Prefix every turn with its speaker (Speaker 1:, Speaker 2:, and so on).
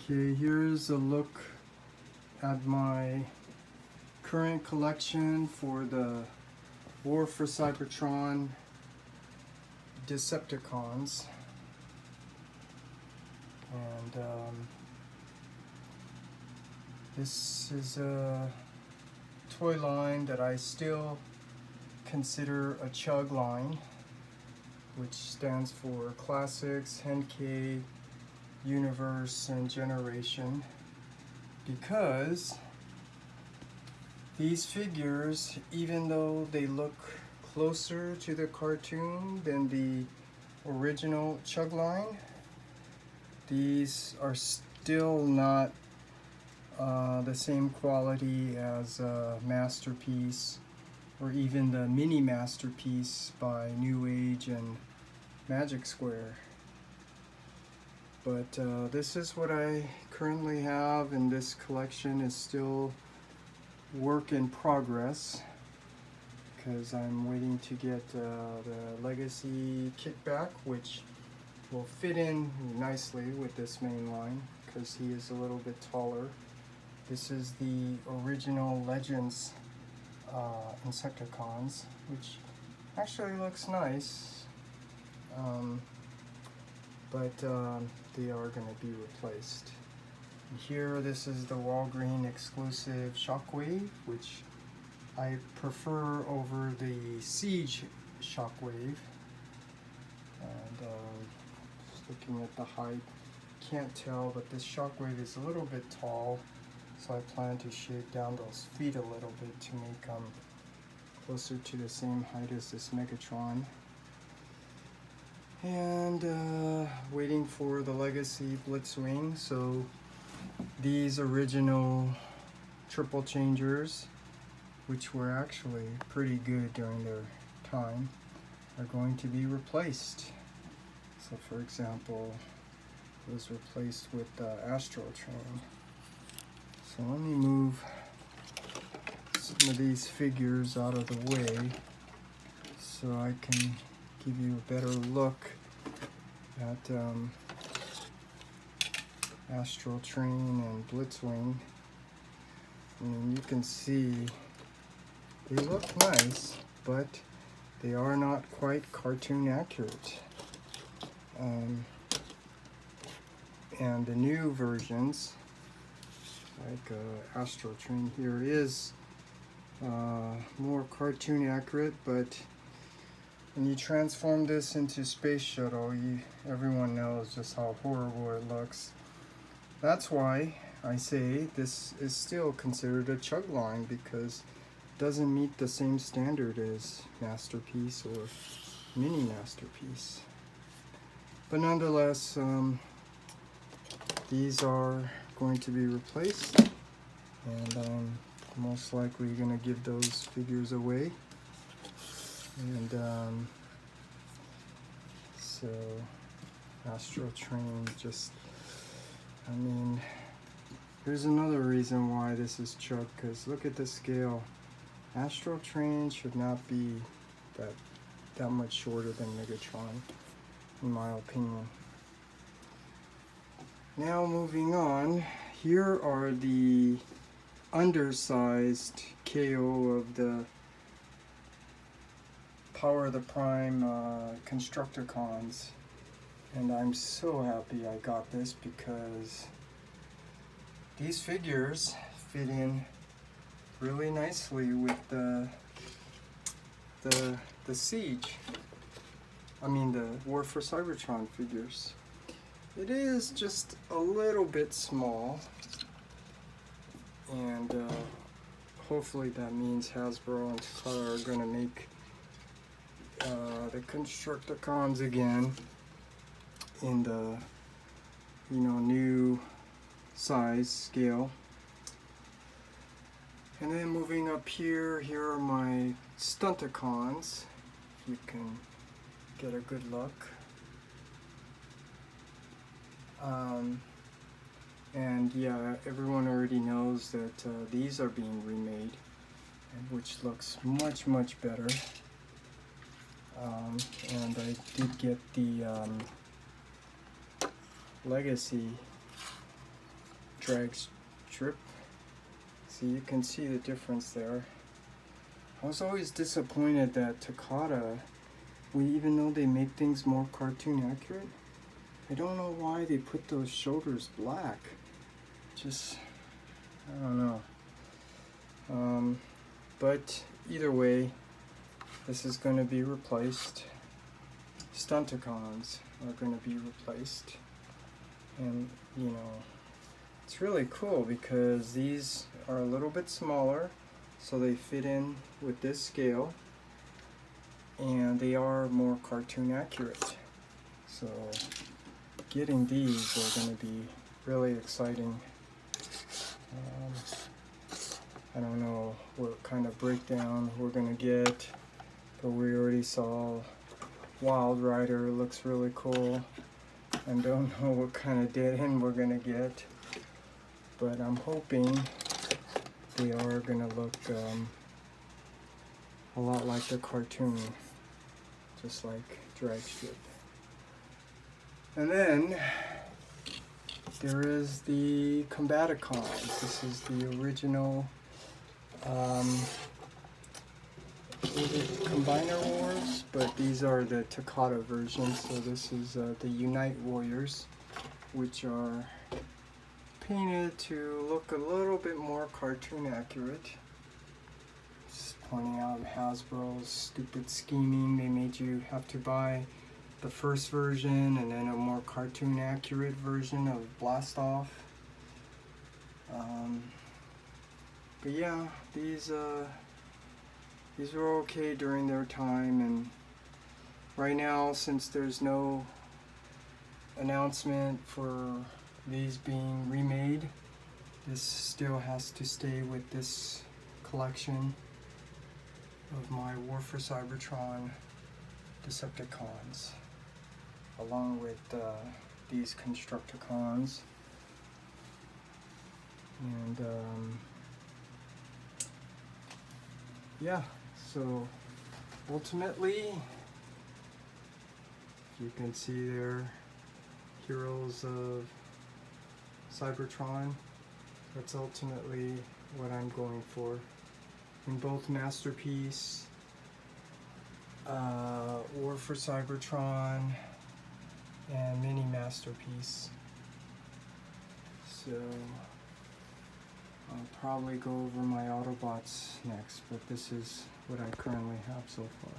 Speaker 1: Okay, here's a look at my current collection for the War for Cybertron Decepticons. And this is a toy line that I still consider a chug line, which stands for Classics, Henkei, Universe, and Generation, because these figures, even though they look closer to the cartoon than the original chug line, these are still not the same quality as a Masterpiece or even the mini Masterpiece by New Age and Magic Square. But this is what I currently have, and this collection is still work in progress because I'm waiting to get the Legacy Kickback, which will fit in nicely with this main line because he is a little bit taller. This is the original Legends Decepticons, which actually looks nice, but they are going to be replaced. And here, this is the Walgreen exclusive Shockwave, which I prefer over the Siege Shockwave. And just looking at the height, can't tell, but this Shockwave is a little bit tall, so I plan to shave down those feet a little bit to make them closer to the same height as this Megatron. And waiting for the Legacy Blitzwing. So these original triple changers, which were actually pretty good during their time, are going to be replaced. So for example, it was replaced with the Astral train. So let me move some of these figures out of the way so I can give you a better look at Astral Train and Blitzwing. I mean, you can see they look nice, but they are not quite cartoon accurate. And the new versions, like Astral Train here, is more cartoon accurate, but when you transform this into Space Shuttle, everyone knows just how horrible it looks. That's why I say this is still considered a chug line, because it doesn't meet the same standard as Masterpiece or Mini Masterpiece. But nonetheless, these are going to be replaced, and I'm most likely going to give those figures away. And so Astral Train, just, I mean, here's another reason why this is chug, because look at the scale. Astral Train should not be that much shorter than Megatron, in my opinion. Now moving on, here are the undersized KO of the Power of the Prime Constructicons, and I'm so happy I got this because these figures fit in really nicely with the Siege, I mean the War for Cybertron figures. It is just a little bit small, and hopefully that means Hasbro and Takara are going to make the Constructicons again in the new size scale. And then moving up here are my Stunticons. You can get a good look. And yeah, everyone already knows that these are being remade, which looks much better. And I did get the Legacy drag strip. See, you can see the difference there. I was always disappointed that Takata, even though they make things more cartoon accurate, I don't know why they put those shoulders black. Just, I don't know. But either way, this is going to be replaced. Stunticons are going to be replaced. And, you know, it's really cool because these are a little bit smaller, so they fit in with this scale, and they are more cartoon accurate. So getting these are going to be really exciting. I don't know what kind of breakdown we're going to get, but we already saw Wild Rider looks really cool. And don't know what kind of dead end we're going to get, but I'm hoping they are going to look a lot like the cartoon, just like drag strip. And then there is the Combaticons. This is the original Combiner Wars, but these are the Takata versions. So this is the Unite Warriors, which are painted to look a little bit more cartoon accurate. Just pointing out Hasbro's stupid scheming. They made you have to buy the first version and then a more cartoon accurate version of Blast Off. But yeah, these were okay during their time, and right now, since there's no announcement for these being remade, this still has to stay with this collection of my War for Cybertron Decepticons, along with these Constructicons. And yeah, so ultimately, you can see they're heroes of Cybertron. That's ultimately what I'm going for. In both Masterpiece, War for Cybertron, and Mini Masterpiece. So I'll probably go over my Autobots next, but this is what I currently have so far.